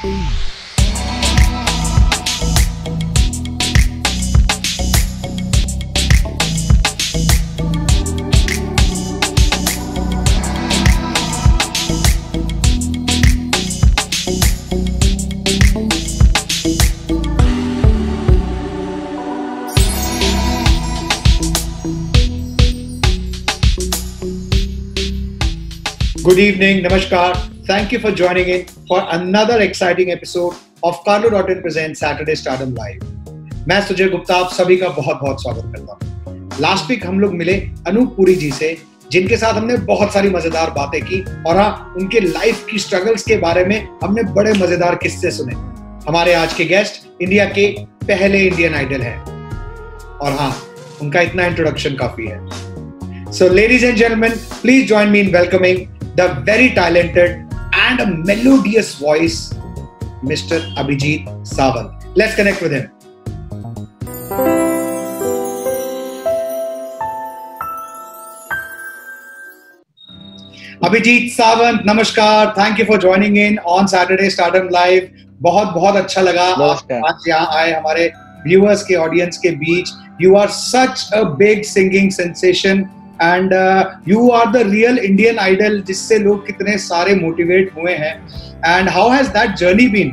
Good evening, Namaskar. Thank you for joining in for another exciting episode of Carlo.in presents Saturday Stardom Live. मैं सुजय गुप्ता आप सभी का बहुत बहुत स्वागत करता हूँ। लास्ट वीक हम लोग मिले अनूप पुरी जी से, जिनके साथ हमने बहुत सारी मजेदार बातें की और हाँ, उनके लाइफ की स्ट्रगल्स के बारे में हमने बड़े मजेदार किस्से सुने। हमारे आज के गेस्ट इंडिया के पहले इंडियन आइडल हैं और हाँ, उनका इतना इंट्रोडक्शन काफी है। So ladies and gentlemen, please join me in welcoming the very talented and a melodious voice, Mr. Abhijit Sawant. Let's connect with him. Abhijit Sawant, namaskar. Thank you for joining in on Saturday Stardom Live. बहुत बहुत अच्छा लगा आज यहाँ आए हमारे viewers के audience के बीच. You are such a big singing sensation. And you are the real Indian Idol जिससे लोग कितने सारे motivate हुए हैं. And how has that journey been?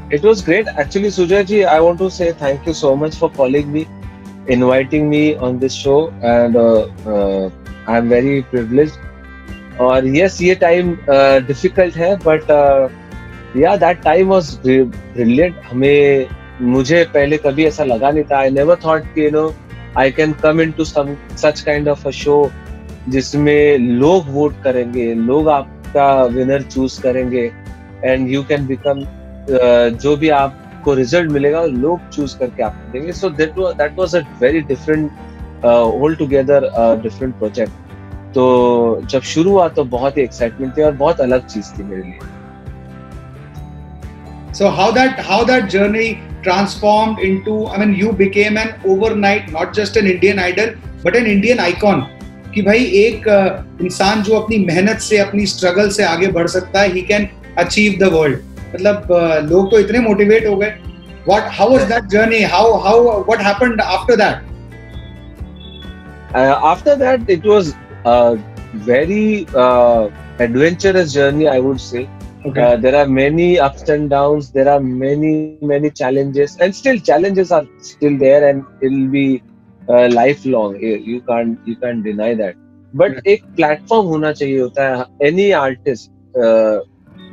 It was great. Actually, Sujay ji, I want to say thank you so much for calling me, inviting me on this show, and I am very privileged. और yes, ये time difficult है, but yeah, that time was brilliant. मुझे पहले कभी ऐसा लगा नहीं था. I never thought कि I can come into such kind of a show जिसमें लोग वोट करेंगे, लोग आपका विनर चूज करेंगे, and you can become जो भी आपको रिजल्ट मिलेगा लोग चूज करके आपको देंगे. So that was a very different altogether different project. तो जब शुरू हुआ तो बहुत ही एक्साइटमेंट थी और बहुत अलग चीज थी मेरे लिए. So how that journey transformed into, I mean, you became an overnight, not just an Indian Idol, but an Indian icon. कि भाई एक इंसान जो अपनी मेहनत से, अपनी स्ट्रगल से आगे बढ़ सकता है, he can achieve the world. मतलब लोग तो इतने मोटिवेट हो गए. How was that journey? What happened after that? After that, it was a very adventurous journey, I would say. Okay. There are many ups and downs. There are many challenges, and still challenges are still there, and it will be lifelong. You can't deny that. But एक platform होना चाहिए होता है. Any artist,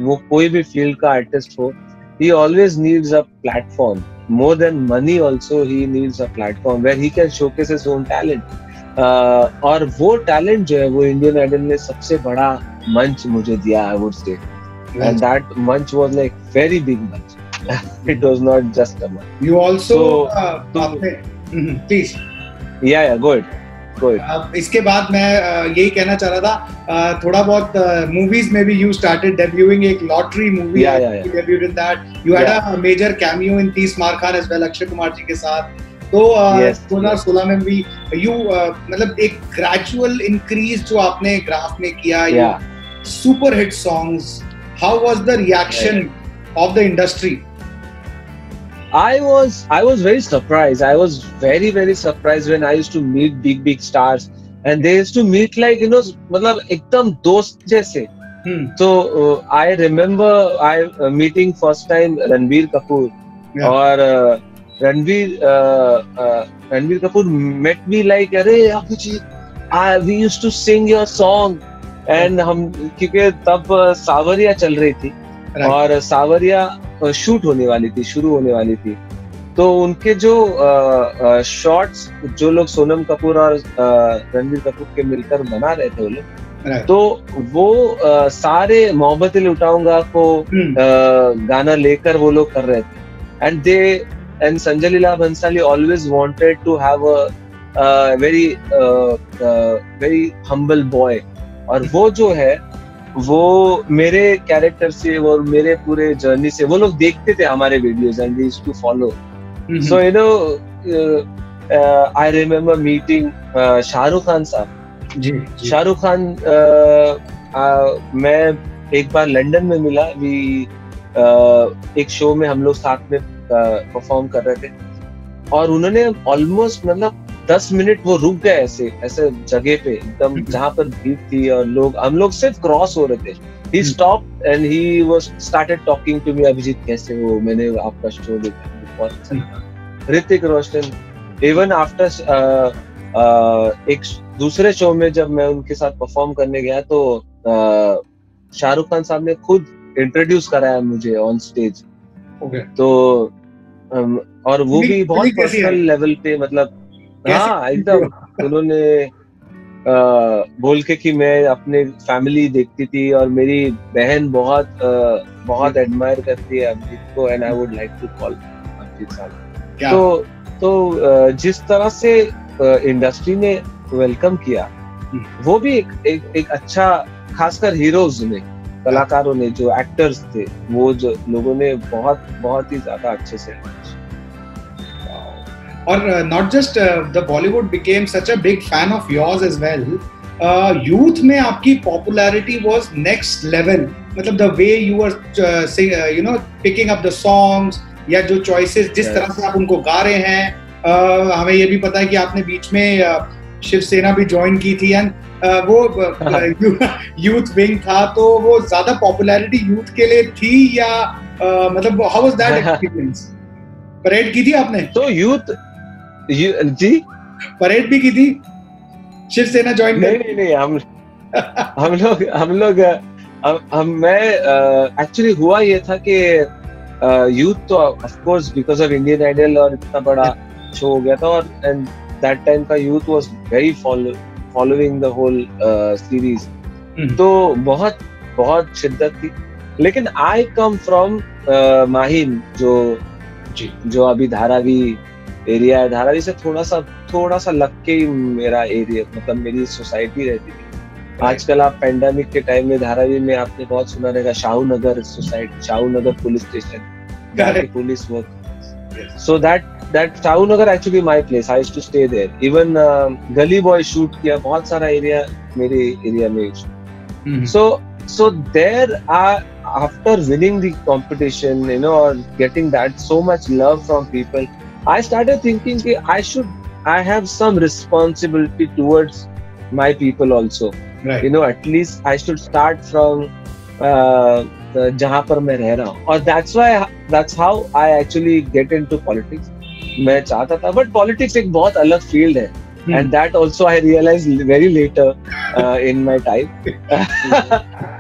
वो कोई भी field का artist हो, he always needs a platform. More than money, also he needs a platform where he can showcase his own talent. और वो talent जो है, वो Indian Idol ने सबसे बड़ा मंच मुझे दिया, I would say. And that munch was like very big munch. It was not just a munch. You also please. Yeah, go ahead. इसके बाद मैं यही कहना चाह रहा था, थोड़ा बहुत movies में भी you started debuting एक lottery movie. Yeah. You debuted in that. You had a major cameo in Tees Maar Khan as well, Akshay Kumar ji के साथ. तो 2016 में भी you मतलब एक gradual increase जो आपने ग्राफ में किया, super hit songs. How was the reaction of the industry? I was very surprised. I was very surprised when I used to meet big stars, and they used to meet like मतलब एकदम दोस्त जैसे. So I remember meeting first time Ranbir Kapoor. और Ranbir Kapoor met me like, अरे Abhijit, we used to sing your song. And हम क्योंकि तब सावरिया चल रही थी और सावरिया शूट होने वाली थी, शुरू होने वाली थी. तो उनके जो शॉट्स जो लोग सोनम कपूर और रणबीर कपूर के मिलकर बना रहे थे वो लोग, तो वो सारे मोहब्बत लुटाऊंगा को गाना लेकर वो लोग कर रहे थे. And Sanjay Leela Bhansali always wanted to have a very humble boy. और वो जो है वो मेरे कैरेक्टर से और मेरे पूरे जर्नी से वो लोग देखते थे हमारे videos and they used to follow. So I remember meeting Shahrukh Khan साहब. शाहरुख खान मैं एक बार लंदन में मिला, एक शो में हम लोग साथ में परफॉर्म कर रहे थे, और उन्होंने ऑलमोस्ट मतलब 10 मिनट वो रुक गए ऐसे जगह पे एकदम जहां पर भीड़ थी, और हम लोग सिर्फ क्रॉस हो रहे थे. He stopped and he started talking to me. Abhijit कैसे हो, मैंने आपका शो देखा, बहुत अच्छा लगा. ऋतिक रोशन, इवन आफ्टर एक दूसरे शो में जब मैं उनके साथ परफॉर्म करने गया तो शाहरुख खान साहब ने खुद इंट्रोड्यूस कराया मुझे ऑन स्टेज. तो और वो भी बहुत पर्सनल लेवल पे, मतलब हाँ एकदम उन्होंने बोल के कि मैं अपने फैमिली देखती थी और मेरी बहन बहुत एडमायर करती है अभिजीत को, and I would like to call Abhijit साहब. तो जिस तरह से इंडस्ट्री ने वेलकम किया, वो भी एक अच्छा, खासकर हीरोज ने, कलाकारों ने, जो एक्टर्स थे, वो जो लोगों ने बहुत ही ज्यादा अच्छे से. और not just the Bollywood became such a big fan of yours as well. Youth में आपकी popularity was next level. मतलब the way you were picking up the songs, या जो choices जिस तरह से आप उनको गा रहे हैं. हमें ये भी पता है कि आपने बीच में शिवसेना भी ज्वाइन की थी, एंड वो यूथ विंग था, तो वो ज्यादा पॉपुलैरिटी यूथ के लिए थी, या मतलब how was that experience? Parade की थी आपने? तो यूथ जी परेड भी की थी शिवसेना ज्वाइन? नहीं मैं एक्चुअली हुआ ये था कि यूथ तो of course because of Indian Idol और इतना बड़ा शो हो गया था, और एंड दैट टाइम का youth was very following the whole series, तो बहुत शिद्दत थी. लेकिन आई कम फ्रॉम माहिम, जो अभी धारावी एरिया है. धारावी से थोड़ा सा लग के ही मेरा एरिया, मतलब मेरी सोसाइटी रहती थी. आजकल आप पेंडेमिक के टाइम में धारावी में आपने बहुत सुना रहेगा Shahu Nagar society, Shahu Nagar police station, police work. So that Shahu Nagar actually my place. I used to stay there. Even Gully Boy shoot किया, बहुत सारा एरिया मेरे एरिया में. So there, after winning the competition, or getting that so much love from people, I started thinking that I have some responsibility towards my people also. Right. At least I should start from जहाँ पर मैं रह रहा हूँ. और that's how I actually get into politics. मैं चाहता था, but politics एक बहुत अलग field है. And that also I realized very later in my time.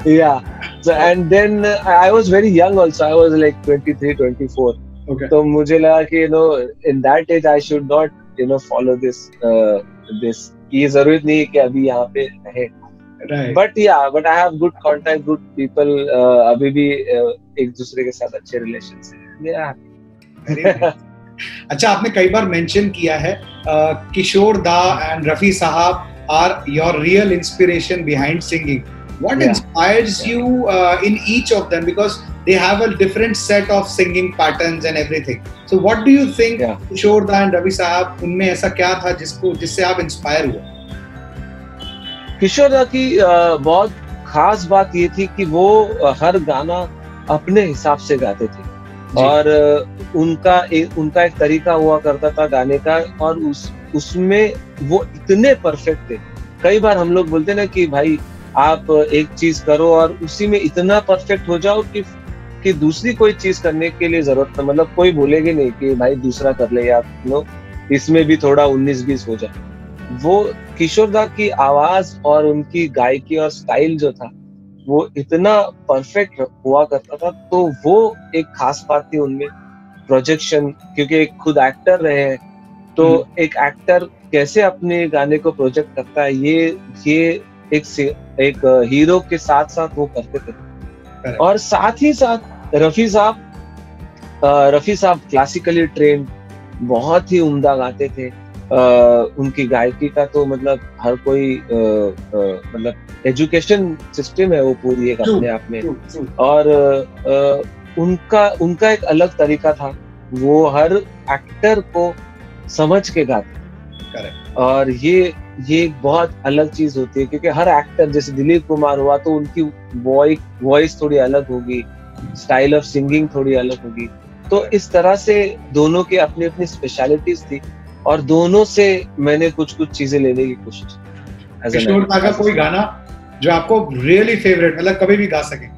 Yeah. So, and then I was very young also. I was like 23, 24. Okay. तो मुझे लगा कि in that age I should not follow this. ये जरूरत नहीं है कि अभी यहाँ पे रहे. Right. But I have good contact, good people. अभी भी एक दूसरे के साथ अच्छे relations हैं. Yeah. अच्छा, आपने कई बार मेंशन किया है किशोर दा एंड रफी साहब are your real inspiration behind singing. What inspires you in each of them? Because they have a different set of singing patterns and everything. So what do you think Kishore Da and Ravi Sahab, उनमें ऐसा क्या था जिससे आप inspire हुए? किशोर दा की बहुत खास बात ये थी कि वो हर गाना अपने हिसाब से गाते थे, और उनका एक तरीका हुआ करता था गाने का, और उसमें वो इतने परफेक्ट थे. कई बार हम लोग बोलते ना कि भाई आप एक चीज करो और उसी में इतना परफेक्ट हो जाओ कि दूसरी कोई चीज करने के लिए जरूरत, मतलब कोई बोलेगी नहीं कि भाई दूसरा कर ले, या इसमें भी थोड़ा 19-20 हो जाए. वो किशोर दा की आवाज और उनकी गायकी और स्टाइल जो था, वो इतना परफेक्ट हुआ करता था. तो वो एक खास बात थी उनमें. प्रोजेक्शन, क्योंकि एक खुद एक्टर रहे हैं, तो एक एक्टर कैसे अपने गाने को प्रोजेक्ट करता है, ये एक हीरो के साथ साथ वो करते थे. और साथ ही साथ रफी साहब क्लासिकली ट्रेन, बहुत ही उम्दा गाते थे. उनकी गायकी का तो मतलब हर कोई मतलब एजुकेशन सिस्टम है वो पूरी एक अपने आप में. और उनका एक अलग तरीका था. वो हर एक्टर को समझ के गाते, करेक्ट। और ये एक बहुत अलग चीज होती है, क्योंकि हर एक्टर, जैसे दिलीप कुमार हुआ तो उनकी वॉइस थोड़ी अलग होगी, स्टाइल ऑफ सिंगिंग थोड़ी अलग होगी। तो इस तरह से दोनों के अपनी अपनी स्पेशलिटीज थी, और दोनों से मैंने कुछ चीजें लेने की कोशिश की। किशोर दा का कोई गाना जो आपको रियली फेवरेट, मतलब कभी भी गा सके?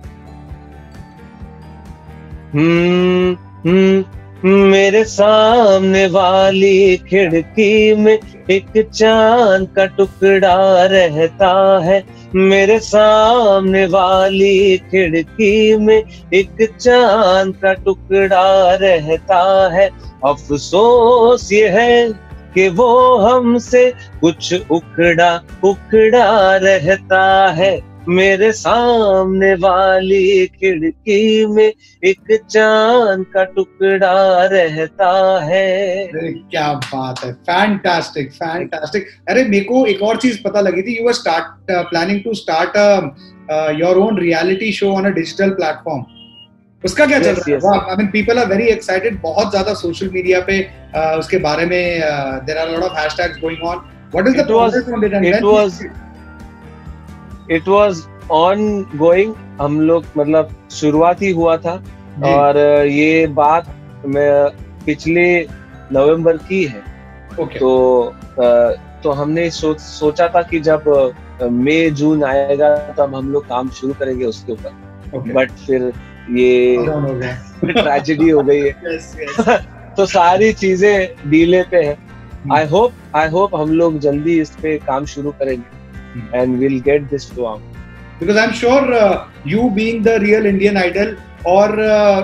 मेरे सामने वाली खिड़की में एक चांद का टुकड़ा रहता है, मेरे सामने वाली खिड़की में एक चांद का टुकड़ा रहता है, अफसोस ये है कि वो हमसे कुछ उखड़ा रहता है, मेरे सामने वाली खिड़की में एक चांद का टुकड़ा रहता है। क्या बात है, फैंटास्टिक फैंटास्टिक। अरे मेरे को एक और चीज पता लगी थी, you were planning to start your own reality show on a digital platform. उसका क्या चल रहा है? I mean people are very excited, बहुत ज्यादा सोशल मीडिया पे उसके बारे में there are lot of hashtags going on. What is the process on it? It was ongoing. हम लोग मतलब शुरुआत ही हुआ था, और ये बात मैं पिछले नवंबर की है। तो हमने सोचा था कि जब मई जून आएगा तब हम लोग काम शुरू करेंगे उसके ऊपर, बट फिर ये ट्रेजेडी हो गई है। तो सारी चीजें डीले पे है। आई होप हम लोग जल्दी इस पे काम शुरू करेंगे and we'll get this to out. Because I'm sure you being the real Indian Idol और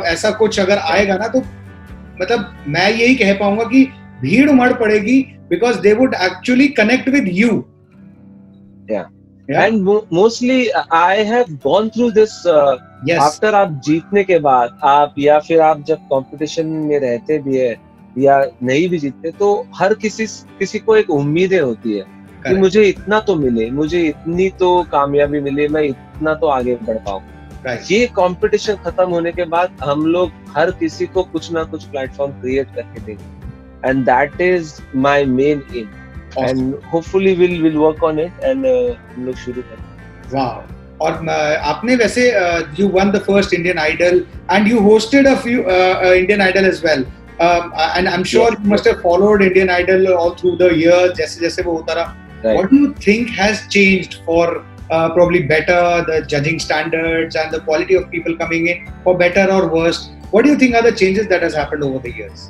ऐसा कुछ अगर आएगा ना, तो मतलब मैं यही कह पाऊंगा कि भीड़ उमड़ पड़ेगी, because they would actually connect with you. Yeah. And mostly I have gone through this yes. After आप जीतने के बाद, आप या फिर आप जब कंपटीशन में रहते भी है या नहीं भी जीतते, तो हर किसी को एक उम्मीदें होती है कि मुझे इतना तो मिले, मुझे इतनी तो कामयाबी मिले, मैं इतना तो आगे बढ़ पाऊं। ये कंपटीशन खत्म होने के बाद हम लोग हर किसी को कुछ ना कुछ प्लेटफॉर्म क्रिएट करके देंगे, and that is my main aim, and hopefully will work on it, and हम लोग शुरू करेंगे। वाह। और आपने वैसे you won the first Indian Idol and you hosted a few Indian Idol as well, and I am sure you must have followed Indian Idol all through the years, जैसे जैसे वो होता रहा। Right. What do you think has changed for probably better, the judging standards and the quality of people coming in, for better or worse? What do you think are the changes that has happened over the years?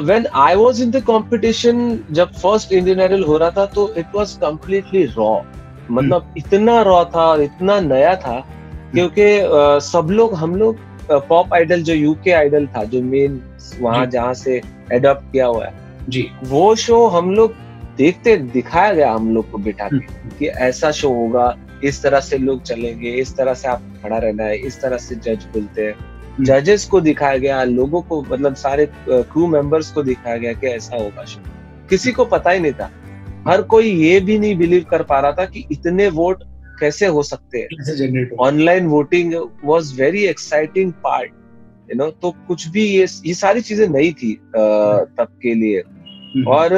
When I was in the competition, जब first Indian Idol हो रहा था, तो it was completely raw. मतलब इतना raw था और इतना नया था, क्योंकि सब लोग, हम लोग पॉप आइडल जो यूके आइडल था, जो मेन वहाँ जहाँ से एडॉप्ट किया हुआ है जी, वो शो हम लोग दिखाया गया हम लोग को बिठा के कि ऐसा शो होगा, इस तरह से लोग चलेंगे, इस तरह से आप खड़ा रहना है, इस तरह से जज बोलते हैं। जजेस को दिखाया गया, लोगों को, मतलब सारे क्रू मेंबर्स को दिखाया गया कि ऐसा होगा शो। किसी को पता ही नहीं था, हर कोई ये भी नहीं बिलीव कर पा रहा था कि इतने वोट कैसे हो सकते हैं। Online voting was very exciting part, you know. तो कुछ भी ये सारी चीजें नई थी तब के लिए। और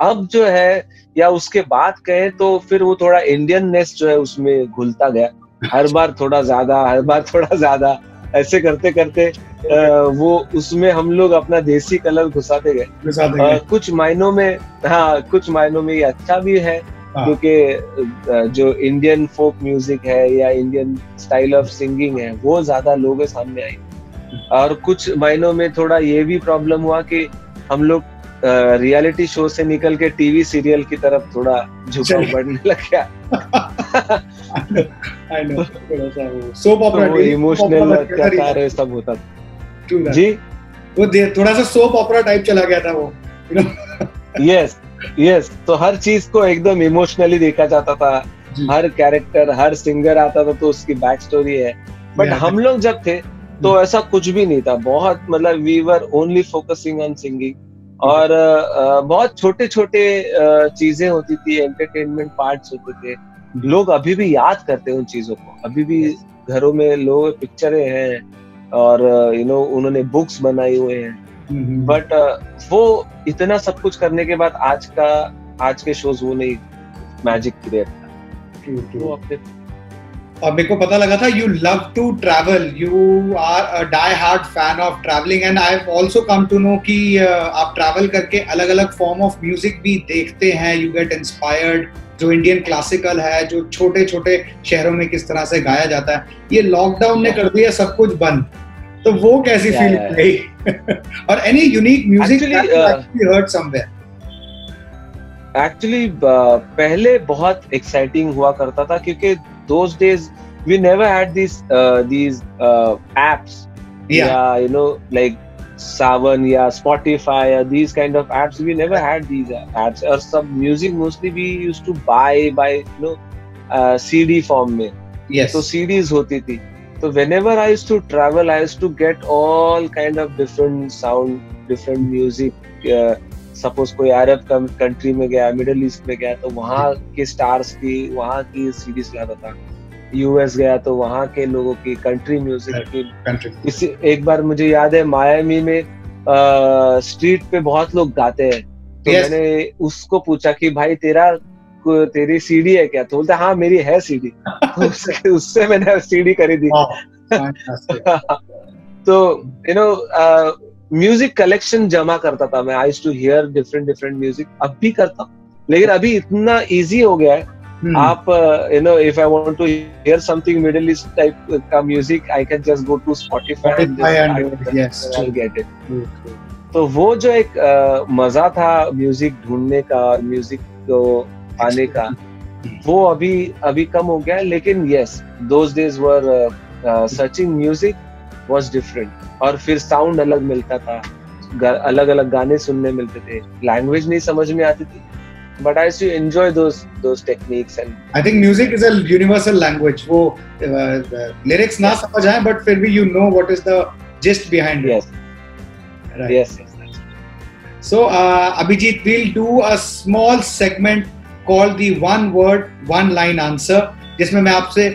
अब जो है, या उसके बाद कहें तो फिर वो थोड़ा इंडियननेस जो है उसमें घुलता गया, हर बार थोड़ा ज्यादा ऐसे करते करते वो उसमें हम लोग अपना देसी कलर घुसाते गए। कुछ मायनों में ये अच्छा भी है, क्योंकि जो इंडियन फोक म्यूजिक है या इंडियन स्टाइल ऑफ सिंगिंग है वो ज्यादा लोगों के सामने आई। और कुछ मायनों में थोड़ा ये भी प्रॉब्लम हुआ कि हम लोग रियलिटी शो से निकल के टीवी सीरियल की तरफ थोड़ा झुकाव बढ़ने लग गया। I know, सोप ओपेरा, वो इमोशनल अत्याचार सब होता था जी, वो थोड़ा सा सोप ओपेरा टाइप चला गया था वो, यस। तो हर चीज को एकदम इमोशनली देखा जाता था, हर कैरेक्टर, हर सिंगर आता था तो उसकी बैक स्टोरी है। बट हम लोग जब थे तो ऐसा कुछ भी नहीं था, बहुत मतलब we were only focusing on singing, और बहुत छोटे छोटे चीजें होती थी, एंटरटेनमेंट पार्ट्स होते थे। लोग अभी भी याद करते हैं उन चीजों को, अभी भी घरों में लोग पिक्चरें हैं और उन्होंने बुक्स बनाई हुए हैं। बट वो इतना सब कुछ करने के बाद आज के शोज वो नहीं मैजिक क्रिएट था वो अपने। और मेरे को पता लगा था you love to travel, you are a die hard fan of travelling, and I have also come to know कि आप ट्रैवल करके अलग अलग फॉर्म ऑफ म्यूजिक भी देखते हैं, यू गेट इंस्पायर्ड, जो इंडियन क्लासिकल है, जो छोटे छोटे शहरों में किस तरह से गाया जाता है। ये लॉकडाउन ने कर दिया सब कुछ बंद, तो वो कैसी फीलिंग रही? और any unique music that you actually heard somewhere? Actually पहले बहुत एक्साइटिंग हुआ करता था क्योंकि those days we never had these apps, you know, like Savan या Spotify or these kind of apps. We never had these apps. और सब music mostly we used to buy you know CD form में. Yes. तो CDs होती थी. So whenever I used to travel, I used to get all kind of different sound, different music. Suppose कोई Arab country में गया, middle east में गया तो वहाँ के स्टार्स की वहाँ की सीरीज लाता था। यूएस गया तो वहाँ के लोगों की कंट्री म्यूजिक की। इसी एक बार मुझे याद है मायामी में स्ट्रीट पे बहुत लोग गाते हैं, तो मैंने उसको पूछा कि भाई तेरी सीडी है क्या? तो बोलता हाँ मेरी है सीडी। तो उससे मैंने सीडी खरीदी। तो यू नो म्यूजिक कलेक्शन जमा करता था मैं। I used to hear different music, अब भी करता हूँ, लेकिन अभी इतना इजी हो गया है। आप you know if I want to hear something middle east type का music, I can just go to Spotify and get it. तो वो जो एक मजा था म्यूजिक ढूंढने का और म्यूजिक को पाने का, वो अभी कम हो गया है। लेकिन yes, those days were searching music was different, और फिर साउंड अलग मिलता था, अलग अलग गाने सुनने मिलते थे, लैंग्वेज नहीं समझ में आती थी, but I used to enjoy those techniques. And I think music is a universal language. वो लिरिक्स ना समझ आए बट फिर भी you know what is the gist behind it. Yes. So Abhijit, we'll do a small segment called the one word one line answer, जिसमें मैं आपसे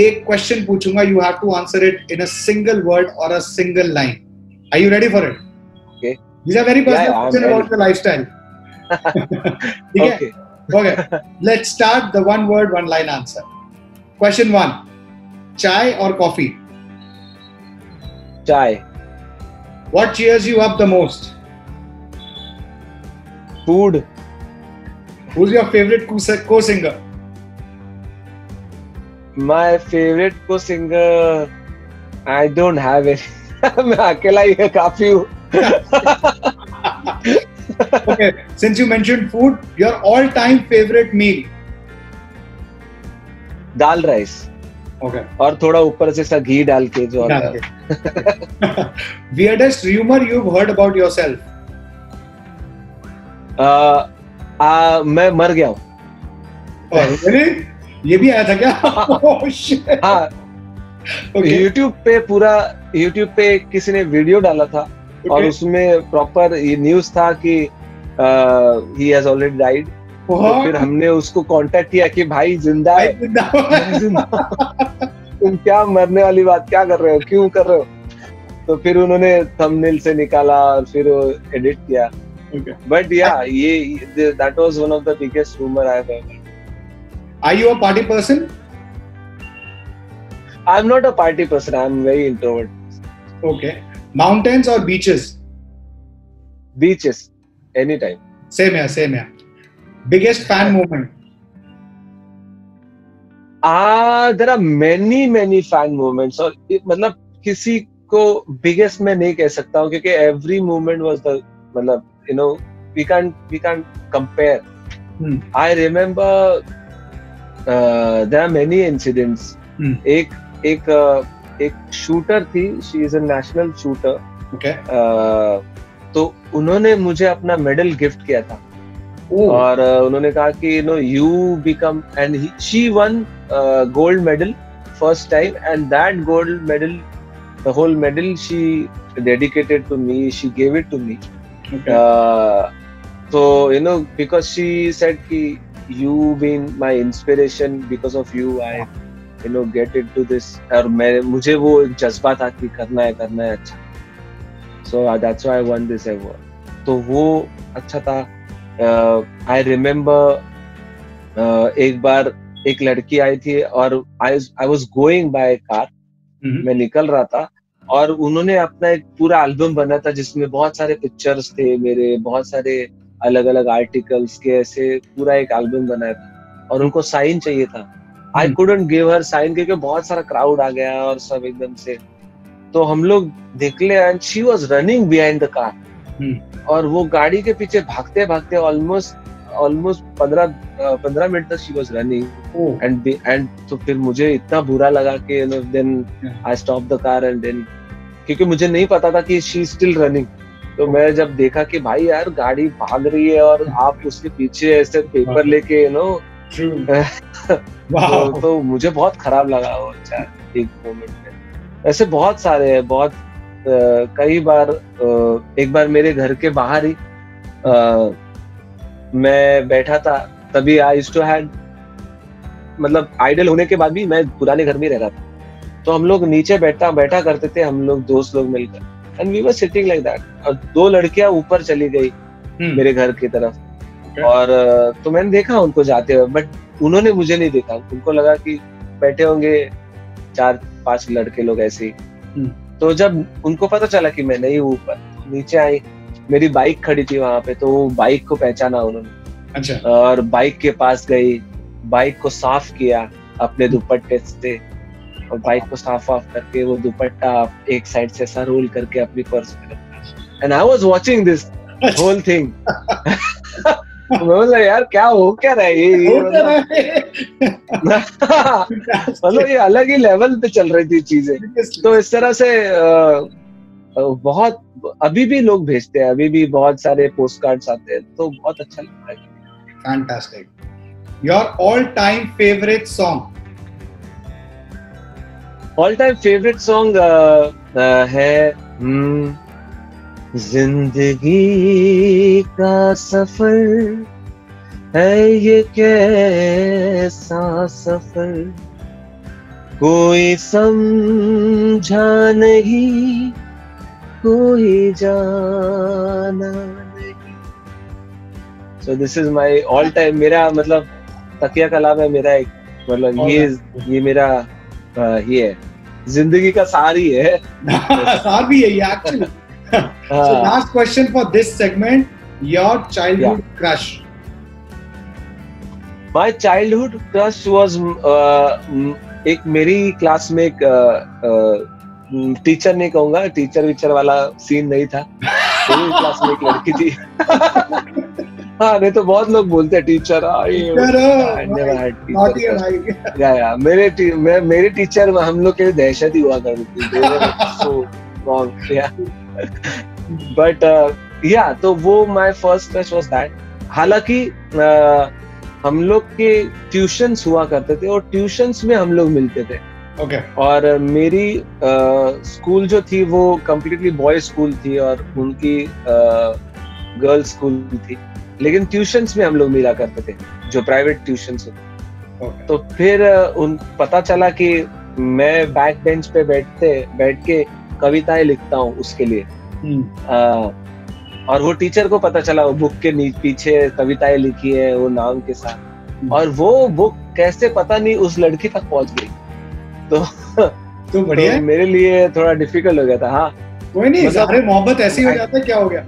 एक क्वेश्चन पूछूंगा, you have to answer it in a single word or a single line. Are you ready for it? Okay. These are very personal questions about your lifestyle. Okay. Let's start the one word one line answer. Question 1. Chai or coffee? Chai. What cheers you up the most? Food. Who's your favorite co-singer? My favorite co-singer, I don't have it. मैं अकेला ही काफी हूँ। Okay, since you mentioned food, your all-time favorite meal? Dal rice. Okay. और थोड़ा ऊपर से सा घी डाल के जो Weirdest rumor you've heard about yourself? मैं मर गया हूँ। ये भी आया था क्या? हाँ, YouTube पे किसी ने वीडियो डाला था, और उसमें प्रॉपर ये न्यूज था कि he has already died। तो फिर हमने उसको कांटेक्ट किया कि भाई जिंदा है। तुम क्या मरने वाली बात क्या कर रहे हो, क्यों कर रहे हो? तो फिर उन्होंने थंबनेल से निकाला और फिर वो एडिट किया। Okay. But yeah, that was one of the biggest rumor I've ever. Are you a party person? I'm not a party person. I'm very introvert. Okay. Mountains or beaches? Beaches, anytime. Same here. Biggest fan moment? There are many fan moments. और मतलब किसी को biggest मैं नहीं कह सकता हूँ, क्योंकि every moment was the मतलब you know we can't compare. I remember there are many incidents. एक शूटर थी, she is a national shooter. Okay. तो उन्होंने मुझे अपना मेडल गिफ्ट किया था। और उन्होंने कहा कि you become, and she won gold medal first time, and that gold medal, the whole medal she dedicated to me, she gave it to me. Okay. So because she said कि you been my inspiration, because of you I get into this, और मुझे वो एक जज्बा था कि करना है अच्छा। So that's why I won this award. तो वो अच्छा था. I remember एक बार एक लड़की आई थी और I was going by car. मैं निकल रहा था और उन्होंने अपना एक पूरा एल्बम बना था जिसमें बहुत सारे पिक्चर्स थे मेरे, बहुत सारे अलग अलग आर्टिकल्स के, ऐसे पूरा एक एल्बम बनाया था और उनको साइन चाहिए था. I couldn't give her sign क्योंकि बहुत सारा क्राउड आ गया और सब एकदम से. तो हम लोग देख ले and she was running behind the car और वो गाड़ी के पीछे भागते भागते ऑलमोस्ट 15 मिनट तक शी वाज रनिंग एंड तो फिर मुझे इतना बुरा लगा कि then I stop the car and then, क्योंकि मुझे नहीं पता था कि शी स्टिल रनिंग. तो मैं जब देखा कि भाई यार गाड़ी भाग रही है और आप उसके पीछे ऐसे पेपर लेके तो मुझे बहुत खराब लगा वो एक मोमेंट में. ऐसे बहुत सारे हैं, बहुत कई बार. एक बार मेरे घर के बाहर ही मैं बैठा था, तभी आई यूज्ड टू हैव, मतलब आइडल होने के बाद भी मैं पुराने घर में रह रहा था, तो हम लोग नीचे बैठा करते थे, हम लोग दोस्त लोग मिलकर, and we were sitting like that. और 2 लड़कियां ऊपर चली गई मेरे घर की तरफ. और तो मैंने देखा उनको जाते हुए, बट उन्होंने मुझे नहीं देखा. उनको लगा कि बैठे होंगे 4-5 लड़के लोग ऐसे ही. तो जब उनको पता चला कि मैं नहीं हूँ ऊपर, नीचे आई, मेरी बाइक खड़ी थी वहां पे, तो वो बाइक को पहचाना उन्होंने. अच्छा. और बाइक के पास गई, बाइक को साफ किया अपने दुपट्टे से, और बाइक को साफ करके वो दुपट्टा एक साइड से ऐसा रोल करके अपनी पर्स में रखा. And I was watching this whole thing. मैं बोला यार क्या हो क्या रहा है ये मतलब ये अलग ही लेवल पे चल रही थी चीजें. तो इस तरह से बहुत अभी भी लोग भेजते हैं, अभी भी बहुत सारे पोस्ट कार्ड्स आते हैं, तो बहुत अच्छा लगता है. Fantastic. Your all time favourite song? All time favourite song है जिंदगी का सफर है ये कैसा सफर, कोई समझा नहीं कोई जाना नहीं. So this is my all time, मेरा मतलब तकिया कलाम है मेरा एक, मतलब ये मेरा ये है, जिंदगी का सार ही है. सार भी है ये actually. So last question for this segment, your childhood crush? My childhood crush was एक मेरी क्लास में एक टीचर नहीं कहूंगा, टीचर वाला सीन नहीं था. मेरी क्लास में एक लड़की थी. हाँ, नहीं तो बहुत लोग बोलते हैं टीचर. मेरे टीचर हम लोग के दहशत ही हुआ करती थी. बट तो वो my first crush was that. हालांकि हम लोग के ट्यूशंस हुआ करते थे और ट्यूशंस में हम लोग मिलते थे. Okay. और मेरी स्कूल जो थी वो कम्प्लीटली बॉयज स्कूल थी और उनकी गर्ल्स स्कूल थी, लेकिन ट्यूशंस में हम लोग मिला करते थे, जो प्राइवेट ट्यूशंस होते. तो फिर पता चला कि मैं बैक बेंच पे बैठ के कविताएं लिखता हूँ उसके लिए. और वो टीचर को पता चला, वो बुक के पीछे कविताएं लिखी है वो नाम के साथ, और वो बुक कैसे पता नहीं उस लड़की तक पहुंच गई. तो बढ़िया, तो मेरे लिए थोड़ा डिफिकल्ट हो गया था. हाँ, कोई नहीं, सारे मोहब्बत ऐसे ही हो जाता है, क्या हो गया.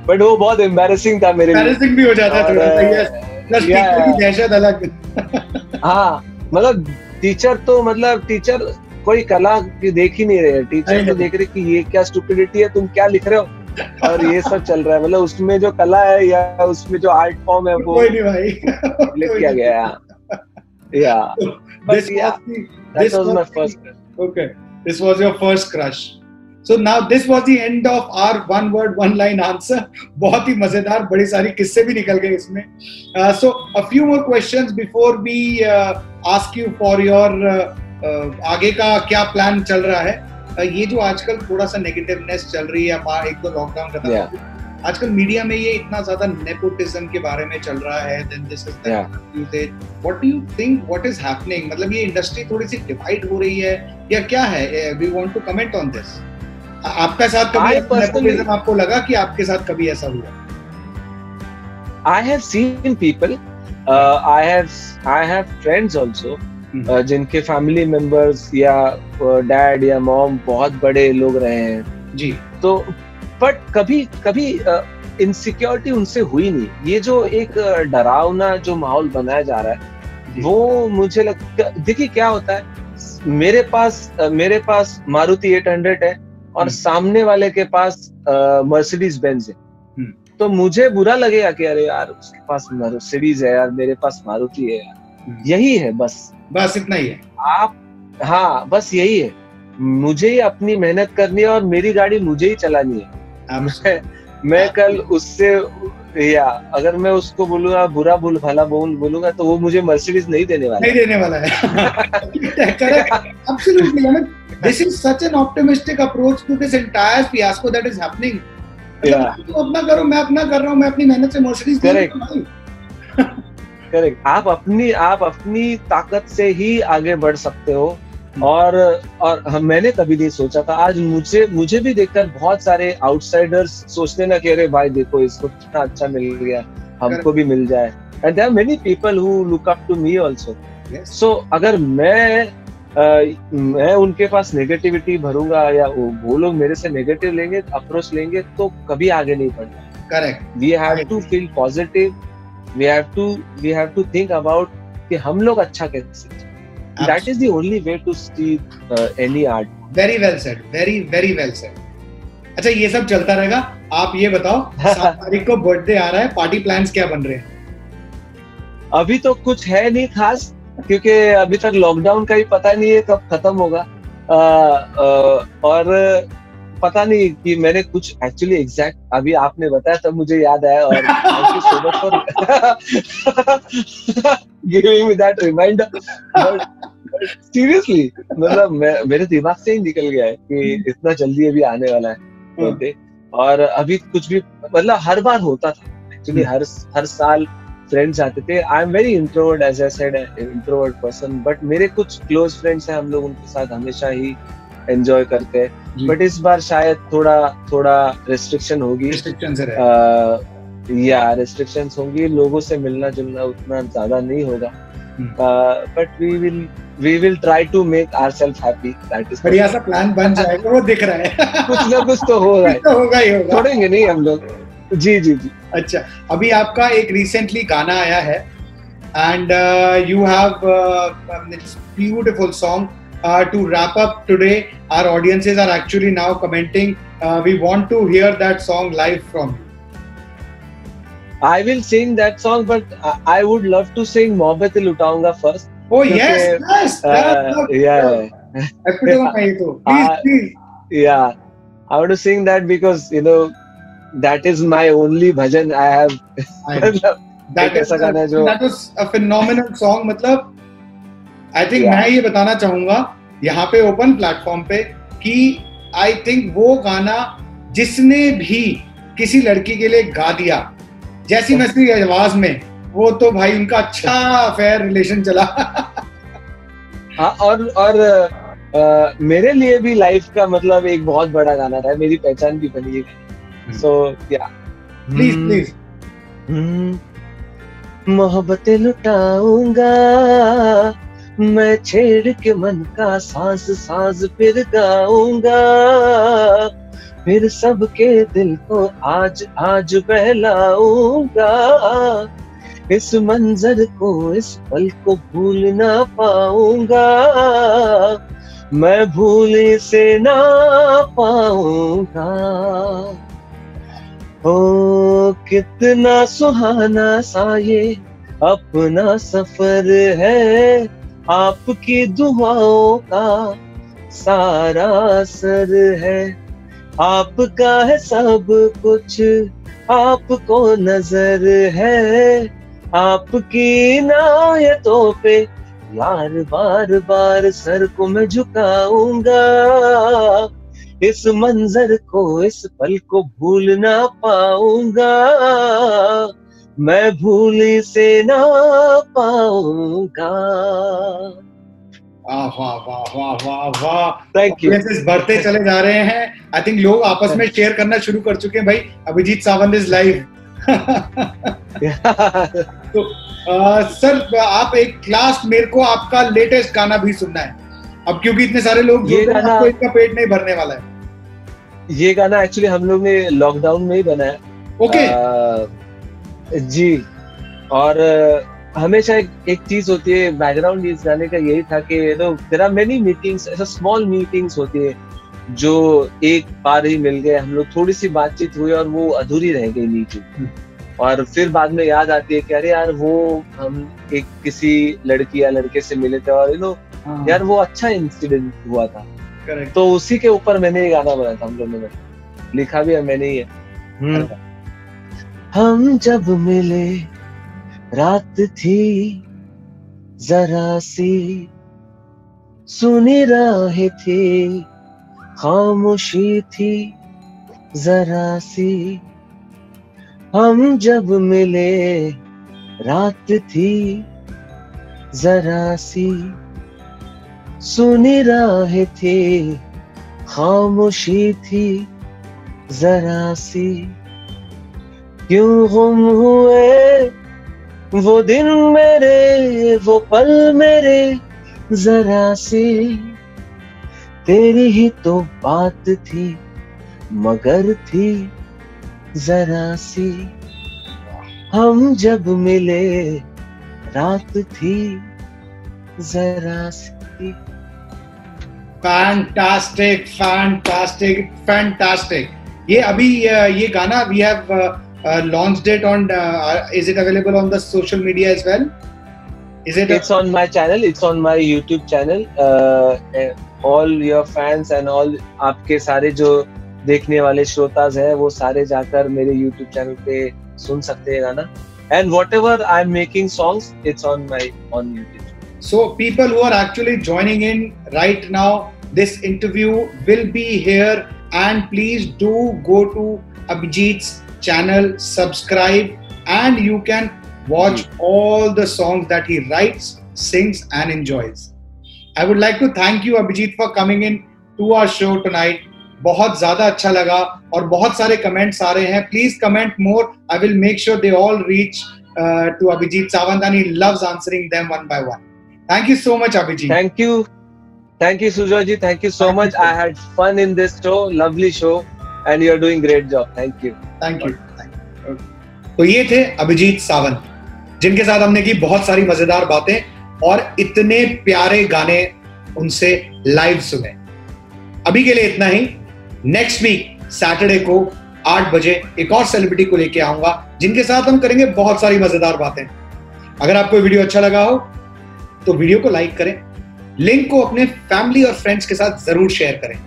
बट वो बहुत एम्बैरेसिंग था मेरे लिए. एम्बैरेसिंग भी हो जाता है थोड़ा सा, दहशत अलग. हाँ, मतलब टीचर कोई कला की देख ही नहीं रहे, टीचर तो देख रहे कि ये क्या स्टुपिडिटी है, तुम क्या लिख रहे हो, और ये सब चल रहा है. मतलब उसमें जो कला है या उसमें जो आर्ट फॉर्म है वो कोई नहीं भाई लिख किया गया है. Yeah, but that was my first crush. Okay, this was your first crush. So now this was the end of our one word one line answer. बहुत ही मजेदार, बड़ी सारी किस्से भी निकल गए इसमें. So a few more questions before we ask you for your आगे का क्या प्लान चल रहा है. ये जो आजकल थोड़ा सा नेगेटिवनेस चल रही है, एक तो लॉकडाउन खत्म, आजकल मीडिया में ये इतना ज्यादा नेपोटिज्म के बारे में चल रहा है, then this is that. What do you think? What is happening? मतलब ये इंडस्ट्री थोड़ी सी डिवाइड हो रही है या क्या है? We want to comment on this. आपका साथ कभी नेपोटिज्म आपको लगा कि आपके साथ कभी ऐसा हुआ? I have seen people. I have friends also. जिनके फैमिली मेंबर्स या डैड या मॉम बहुत बड़े लोग रहे हैं जी, तो बट कभी इनसिक्योरिटी उनसे हुई नहीं। ये जो एक डरावना जो माहौल बनाया जा रहा है वो मुझे लगता, देखिए क्या होता है, मेरे पास मारुति 800 है और सामने वाले के पास मर्सिडीज बेंज है, तो मुझे बुरा लगेगा कि अरे यार उसके पास मर्सिडीज है यार, मेरे पास मारुति है यार। यही है, बस इतना ही है। हाँ, बस यही है। मुझे ही अपनी मेहनत करनी है और मेरी गाड़ी मुझे ही चलानी है। मैं कल उससे, या अगर मैं उसको बोलूंगा बुरा भला बोलूंगा तो वो मुझे मर्सिडीज नहीं देने वाला है। Correct. Absolutely. I mean, this is such an optimistic approach to this entire fiasco that is happening. तुम अपना करो, मैं अपना कर रहा हूँ, मैं अपनी मेहनत से मर्सिडीज। करेक्ट। आप अपनी ताकत से ही आगे बढ़ सकते हो। और मैंने कभी नहीं सोचा था, आज मुझे भी देखकर बहुत सारे आउटसाइडर्स सोचते ना कि अरे भाई देखो इसको कितना अच्छा मिल गया, हमको भी मिल जाए। And there are many people who look up to me also. So अगर मैं उनके पास नेगेटिविटी भरूंगा या वो लोग मेरे से नेगेटिव लेंगे, अप्रोच लेंगे, तो कभी आगे नहीं बढ़ना। Correct. We have to feel positive, we have to think about कि हम लोग अच्छा कैसे। That is the only way to see any art. Very well said. Very very well said. अच्छा, ये सब चलता रहेगा। आप ये बताओ 7 तारीख को बर्थडे आ रहा है, पार्टी प्लान्स क्या बन रहे हैं? अभी तो कुछ है नहीं खास, क्योंकि अभी तक लॉकडाउन का ही पता नहीं है कब खत्म होगा। और पता नहीं कि मैंने कुछ एक्चुअली एग्जैक्ट, अभी आपने बताया तब मुझे याद आया। और thank you so much for giving me that reminder. Seriously मतलब मेरे दिमाग से ही निकल गया है कि इतना जल्दी अभी आने वाला है बर्थडे। और अभी कुछ भी, मतलब हर बार होता था एक्चुअली, हर साल फ्रेंड्स आते थे। I am very introvert, as I said, introvert person, but मेरे कुछ क्लोज फ्रेंड्स हैं, हम लोग उनके साथ हमेशा ही एंजॉय करते हैं। बट इस बार शायद थोड़ा रिस्ट्रिक्शन होगी, रेस्ट्रिक्शंस होंगी, लोगों से मिलना जुलना उतना ज्यादा नहीं होगा। But we will try to make ourselves happy. That is बढ़िया सा प्लान बन जाएगा, वो दिख रहा है। कुछ ना कुछ तो होगा ही होगा, छोड़ेंगे नहीं हम लोग। जी। अच्छा, अभी आपका एक रिसेंटली गाना आया है and you have beautiful song. To wrap up today, our audiences are actually now commenting. We want to hear that song live from you. I will sing that song, but I would love to sing Mohabbat Lutaunga first. Oh yes. Please. Yeah, I want to sing that because that is my only bhajan I have. That was a phenomenal song. मतलब I think मैं ये बताना चाहूंगा यहाँ पे open platform पे कि I think वो गाना जिसने भी किसी लड़की के लिए गा दिया जैसी मस्ती आवाज में, वो तो भाई उनका अच्छा फेयर रिलेशन चला। हाँ, और मेरे लिए भी लाइफ का मतलब एक बहुत बड़ा गाना था, मेरी पहचान भी बनी है। सो या प्लीज मोहब्बत लुटाऊंगा मैं, छेड़ के मन का सांस फिर गाऊंगा, फिर सबके दिल को आज बहलाऊंगा, इस मंजर को इस पल को भूल ना पाऊंगा, मैं भूल से ना पाऊंगा। ओ कितना सुहाना सा ये अपना सफर है, आपकी दुआओं का सारा असर है, आपका है सब कुछ, आपको नजर है, आपकी इनायतों पे यार बार बार सर को मैं झुकाऊंगा, इस मंजर को, इस पल को भूल ना पाऊंगा, मैं भूल से ना पाऊंगा। वाह वाह वाह वाह वाह वाह, थैंक यू। बढ़ते चले जा रहे हैं। आई थिंक लोग आपस में शेयर करना शुरू कर चुके हैं, भाई अभिजीत सावंत इज लाइव। तो सर आप एक लास्ट, मेरे को आपका लेटेस्ट गाना भी सुनना है अब, क्योंकि इतने सारे लोग ये गाना, आपको इनका पेट नहीं भरने वाला है। ये गाना एक्चुअली हम लोग ने लॉकडाउन में ही बनाया। ओके जी। और हमेशा एक चीज होती है, बैकग्राउंड इस गाने का यही था कि देयर आर मेनी मीटिंग्स, ऐसा स्मॉल मीटिंग्स होती है जो एक बार ही मिल गए, हम लोग थोड़ी सी बातचीत हुई और वो अधूरी रह गई मीटिंग, और फिर बाद में याद आती है कि अरे यार वो हम एक किसी लड़की या लड़के से मिले थे और यार वो अच्छा इंसिडेंट हुआ था। Correct. तो उसी के ऊपर मैंने ये गाना बनाया था, हम लोगों ने लिखा भी है मैंने ही है। हम जब मिले रात थी जरा सी, सुनी राहें थी, खामोशी थी जरा सी। हम जब मिले रात थी जरा सी, सुनी राहें थी, खामोशी थी जरा सी। क्यों गुम हुए वो दिन मेरे, वो पल मेरे जरा सी, तेरी ही तो बात थी मगर थी जरा सी। हम जब मिले रात थी जरा सी। Fantastic fantastic fantastic. ये अभी ये गाना we have launched it on is it available on the social media as well? Is it? It's on my channel, it's on my YouTube channel. All your fans and all आपके सारे जो देखने वाले श्रोताज हैं वो सारे जाकर मेरे YouTube चैनल पे सुन सकते हैं गाना। And whatever I'm making songs, it's on YouTube. So people who are actually joining in right now, this interview will be here, and please do go to Abhijit's channel, subscribe, and you can watch all the songs that he writes, sings, and enjoys. I would like to thank you, Abhijit, for coming in to our show tonight. बहुत ज़्यादा अच्छा लगा और बहुत सारे comments आ रहे हैं. Please comment more. I will make sure they all reach to Abhijit Sawant, and he loves answering them one by one. Thank you so much, Abhijit. Thank you, Sujoy ji. Thank you so much. I had fun in this show, lovely show, and you're doing great job. Thank you. Thank you. तो ये थे अभिजीत सावंत, जिनके साथ हमने की बहुत सारी मजेदार बातें और इतने प्यारे गाने उनसे लाइव सुने. अभी के लिए इतना ही. नेक्स्ट वीक सैटरडे को 8 बजे एक और सेलिब्रिटी को लेके आऊंगा, जिनके साथ हम करेंगे बहुत सारी मजेदार बातें. अगर आपको वीडियो अच्छा लगा हो तो वीडियो को लाइक करें, लिंक को अपने फैमिली और फ्रेंड्स के साथ जरूर शेयर करें,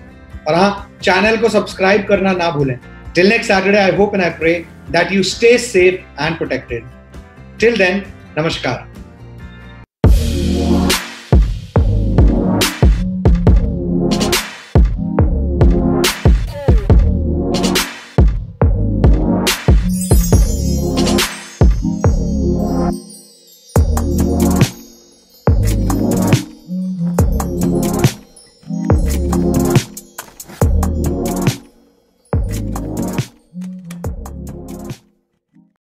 और हाँ, चैनल को सब्सक्राइब करना ना भूलें. Till next Saturday, I hope and I pray that you stay safe and protected. Till then, namaskar.